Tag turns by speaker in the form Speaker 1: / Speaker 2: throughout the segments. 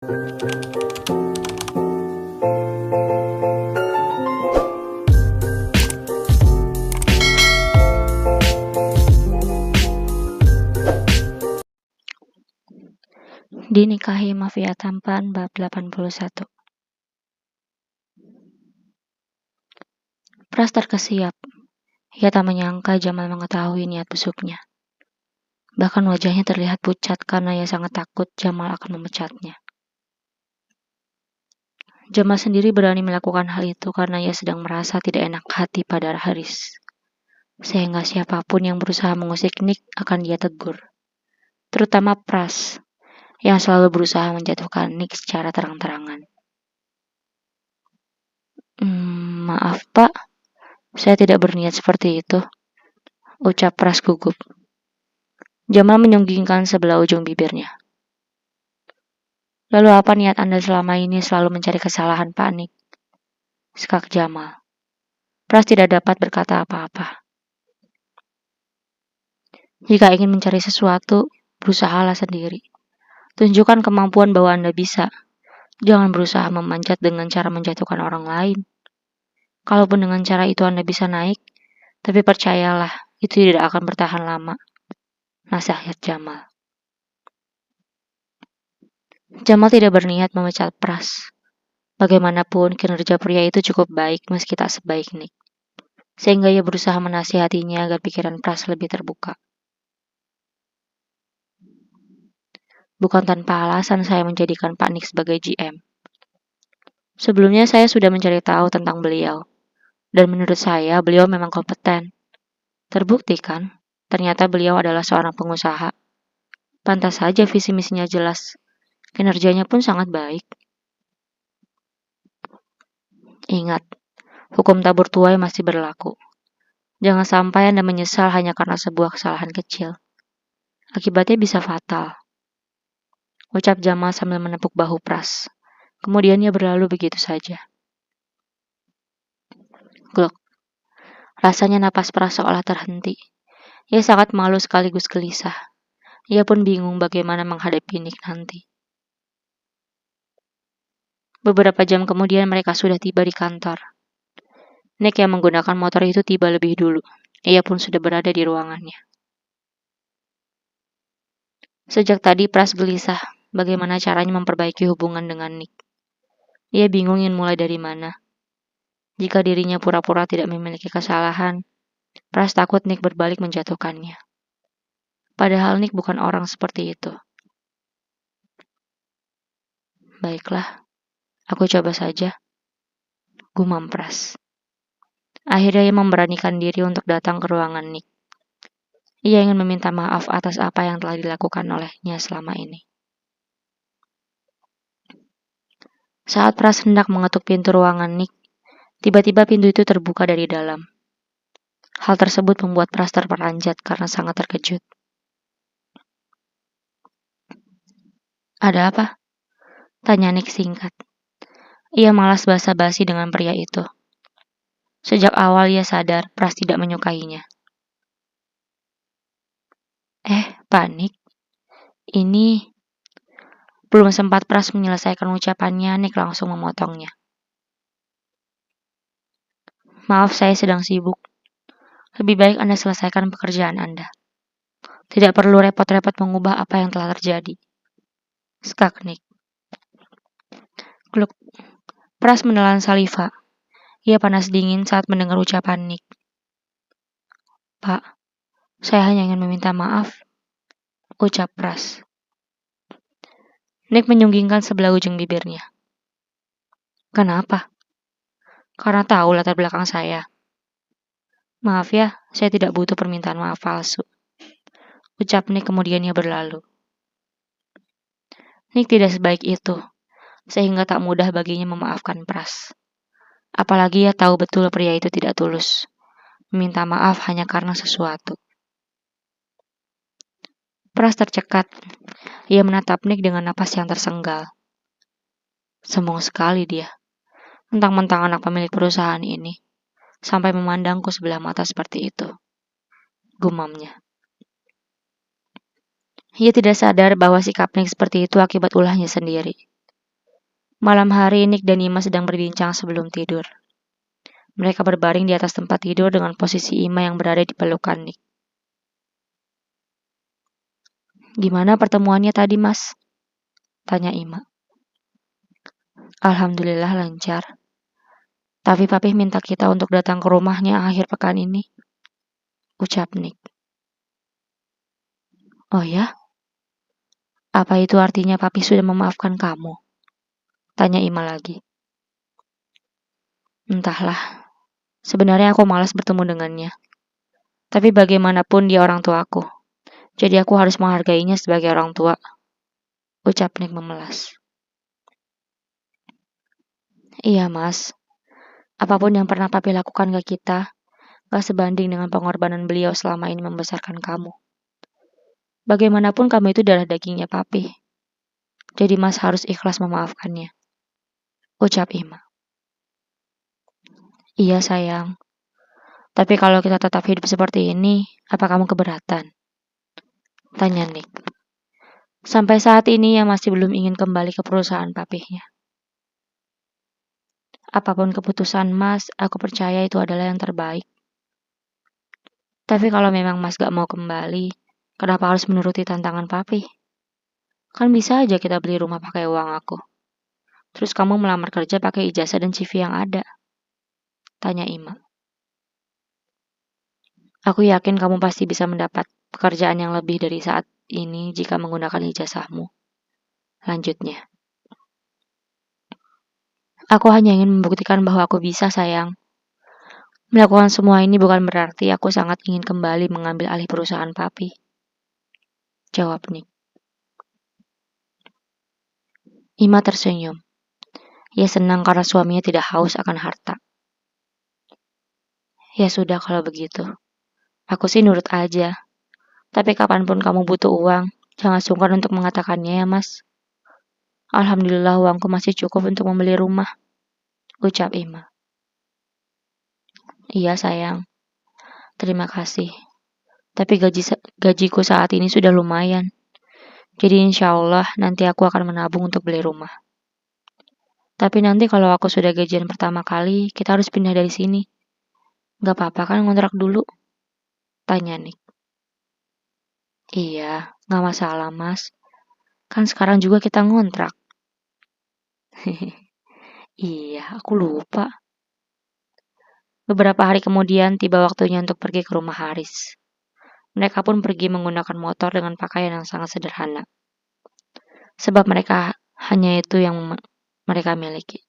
Speaker 1: Dinikahi Mafia Tampan bab 81. Pras terkesiap. Ia tak menyangka Jamal mengetahui niat busuknya. Bahkan wajahnya terlihat pucat karena ia sangat takut Jamal akan memecatnya. Jamal sendiri berani melakukan hal itu karena ia sedang merasa tidak enak hati pada Haris. Sehingga siapapun yang berusaha mengusik Nick akan dia tegur. Terutama Pras, yang selalu berusaha menjatuhkan Nick secara terang-terangan. Maaf Pak, saya tidak berniat seperti itu, ucap Pras gugup. Jamal menyunggingkan sebelah ujung bibirnya. Lalu apa niat Anda selama ini selalu mencari kesalahan Pak Nick? Sekak Jamal. Pras tidak dapat berkata apa-apa. Jika ingin mencari sesuatu, berusahalah sendiri. Tunjukkan kemampuan bahwa Anda bisa. Jangan berusaha memanjat dengan cara menjatuhkan orang lain. Kalaupun dengan cara itu Anda bisa naik, tapi percayalah, itu tidak akan bertahan lama. Nasihat Jamal. Jamal tidak berniat memecat Pras. Bagaimanapun, kinerja pria itu cukup baik meski tak sebaik Nick. Sehingga ia berusaha menasihatinya agar pikiran Pras lebih terbuka. Bukan tanpa alasan saya menjadikan Pak Nick sebagai GM. Sebelumnya saya sudah mencari tahu tentang beliau. Dan menurut saya, beliau memang kompeten. Terbukti kan, ternyata beliau adalah seorang pengusaha. Pantas saja visi misinya jelas. Kinerjanya pun sangat baik. Ingat, hukum tabur tuai masih berlaku. Jangan sampai Anda menyesal hanya karena sebuah kesalahan kecil. Akibatnya bisa fatal. Ucap Jamal sambil menepuk bahu Pras. Kemudian ia berlalu begitu saja. Glok. Rasanya napas Pras seolah terhenti. Ia sangat malu sekaligus gelisah. Ia pun bingung bagaimana menghadapi Nick nanti. Beberapa jam kemudian mereka sudah tiba di kantor. Nick yang menggunakan motor itu tiba lebih dulu. Ia pun sudah berada di ruangannya. Sejak tadi Pras gelisah bagaimana caranya memperbaiki hubungan dengan Nick. Ia bingung ingin mulai dari mana. Jika dirinya pura-pura tidak memiliki kesalahan, Pras takut Nick berbalik menjatuhkannya. Padahal Nick bukan orang seperti itu. Baiklah, aku coba saja. Gumam Pras. Akhirnya ia memberanikan diri untuk datang ke ruangan Nick. Ia ingin meminta maaf atas apa yang telah dilakukan olehnya selama ini. Saat Pras hendak mengetuk pintu ruangan Nick, tiba-tiba pintu itu terbuka dari dalam. Hal tersebut membuat Pras terperanjat karena sangat terkejut. Ada apa? Tanya Nick singkat. Ia malas basa-basi dengan pria itu. Sejak awal ia sadar Pras tidak menyukainya. Pak Nick, ini... Belum sempat Pras menyelesaikan ucapannya, Nick langsung memotongnya. Maaf, saya sedang sibuk. Lebih baik Anda selesaikan pekerjaan Anda. Tidak perlu repot-repot mengubah apa yang telah terjadi. Skak Nick. Gluk. Pras menelan saliva. Ia panas dingin saat mendengar ucapan Nick. Pak, saya hanya ingin meminta maaf, ucap Pras. Nick menyunggingkan sebelah ujung bibirnya. Kenapa? Karena tahu latar belakang saya. Maaf ya, saya tidak butuh permintaan maaf palsu. Ucap Nick kemudian ia berlalu. Nick tidak sebaik itu, sehingga tak mudah baginya memaafkan Pras. Apalagi ia tahu betul pria itu tidak tulus. Meminta maaf hanya karena sesuatu. Pras tercekat. Ia menatap Nick dengan napas yang tersenggal. Sombong sekali dia. Mentang-mentang anak pemilik perusahaan ini. Sampai memandangku sebelah mata seperti itu. Gumamnya. Ia tidak sadar bahwa sikap Nick seperti itu akibat ulahnya sendiri. Malam hari, Nick dan Ima sedang berbincang sebelum tidur. Mereka berbaring di atas tempat tidur dengan posisi Ima yang berada di pelukan Nick. Gimana pertemuannya tadi, Mas? Tanya Ima. Alhamdulillah lancar. Tapi Papih minta kita untuk datang ke rumahnya akhir pekan ini. Ucap Nick. Oh ya? Apa itu artinya Papih sudah memaafkan kamu? Tanya Ima lagi. Entahlah. Sebenarnya aku malas bertemu dengannya. Tapi bagaimanapun dia orang tuaku. Jadi aku harus menghargainya sebagai orang tua. Ucap Nick memelas. Iya, Mas. Apapun yang pernah Papi lakukan ke kita, gak sebanding dengan pengorbanan beliau selama ini membesarkan kamu. Bagaimanapun kamu itu darah dagingnya Papi. Jadi Mas harus ikhlas memaafkannya. Ucap Ima. Iya sayang. Tapi kalau kita tetap hidup seperti ini, apa kamu keberatan? Tanya Nick. Sampai saat ini ia masih belum ingin kembali ke perusahaan papihnya. Apapun keputusan Mas, aku percaya itu adalah yang terbaik. Tapi kalau memang Mas gak mau kembali, kenapa harus menuruti tantangan papi? Kan bisa aja kita beli rumah pakai uang aku. Terus kamu melamar kerja pakai ijazah dan CV yang ada. Tanya Ima. Aku yakin kamu pasti bisa mendapat pekerjaan yang lebih dari saat ini jika menggunakan ijazahmu. Lanjutnya. Aku hanya ingin membuktikan bahwa aku bisa, sayang. Melakukan semua ini bukan berarti aku sangat ingin kembali mengambil alih perusahaan papi. Jawab Nick. Ima tersenyum. Ia senang karena suaminya tidak haus akan harta. Ya sudah kalau begitu. Aku sih nurut aja. Tapi kapanpun kamu butuh uang, jangan sungkan untuk mengatakannya ya Mas. Alhamdulillah uangku masih cukup untuk membeli rumah. Ucap Ima. Iya sayang. Terima kasih. Tapi gajiku saat ini sudah lumayan. Jadi insya Allah nanti aku akan menabung untuk beli rumah. Tapi nanti kalau aku sudah gajian pertama kali, kita harus pindah dari sini. Gak apa-apa kan ngontrak dulu? Tanya Nick. Iya, gak masalah mas. Kan sekarang juga kita ngontrak. Iya, aku lupa. Beberapa hari kemudian tiba waktunya untuk pergi ke rumah Haris. Mereka pun pergi menggunakan motor dengan pakaian yang sangat sederhana. Sebab mereka hanya itu yang mereka miliki.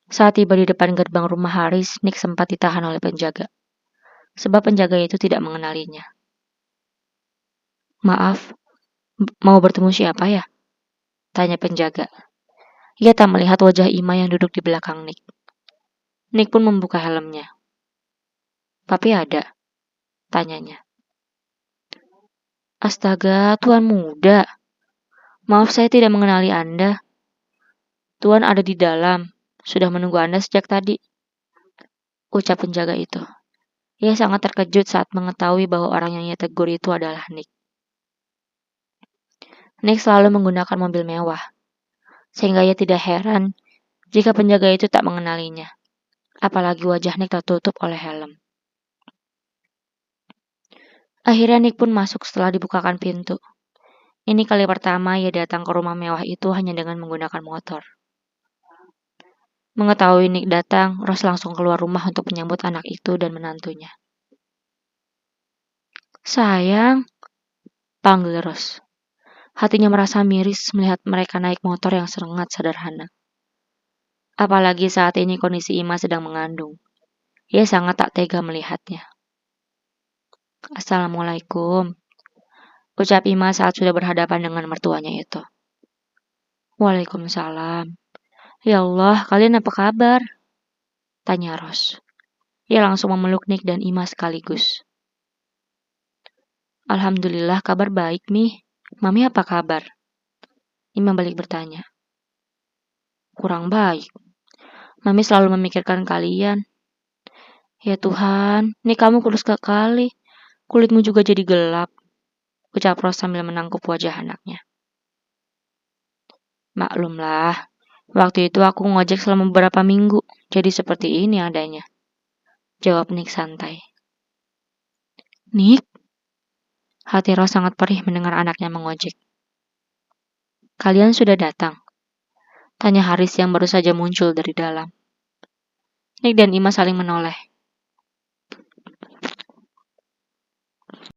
Speaker 1: Saat tiba di depan gerbang rumah Haris, Nick sempat ditahan oleh penjaga. Sebab penjaga itu tidak mengenalinya. Maaf, mau bertemu siapa ya? Tanya penjaga. Ia tak melihat wajah Ima yang duduk di belakang Nick. Nick pun membuka helmnya. Papi ada? Tanyanya. Astaga, Tuan muda. Maaf saya tidak mengenali Anda. Tuan ada di dalam. Sudah menunggu Anda sejak tadi. Ucap penjaga itu. Ia sangat terkejut saat mengetahui bahwa orang yang ia tegur itu adalah Nick. Nick selalu menggunakan mobil mewah. Sehingga ia tidak heran jika penjaga itu tak mengenalinya. Apalagi wajah Nick tertutup oleh helm. Akhirnya Nick pun masuk setelah dibukakan pintu. Ini kali pertama ia datang ke rumah mewah itu hanya dengan menggunakan motor. Mengetahui Nick datang, Rose langsung keluar rumah untuk menyambut anak itu dan menantunya. Sayang, panggil Rose. Hatinya merasa miris melihat mereka naik motor yang sangat sederhana. Apalagi saat ini kondisi Ima sedang mengandung. Ia sangat tak tega melihatnya. Assalamualaikum. Ucap Ima saat sudah berhadapan dengan mertuanya itu. Waalaikumsalam. Ya Allah, kalian apa kabar? Tanya Ros. Ia langsung memeluk Nick dan Ima sekaligus. Alhamdulillah kabar baik, Mi. Mami apa kabar? Ima balik bertanya. Kurang baik. Mami selalu memikirkan kalian. Ya Tuhan, Nick kamu kurus sekali. Kulitmu juga jadi gelap. Ucap Ros sambil menangkup wajah anaknya. Maklumlah, waktu itu aku ngojek selama beberapa minggu, jadi seperti ini adanya. Jawab Nick santai. Nick? Hati Ros sangat perih mendengar anaknya mengojek. Kalian sudah datang? Tanya Haris yang baru saja muncul dari dalam. Nick dan Ima saling menoleh.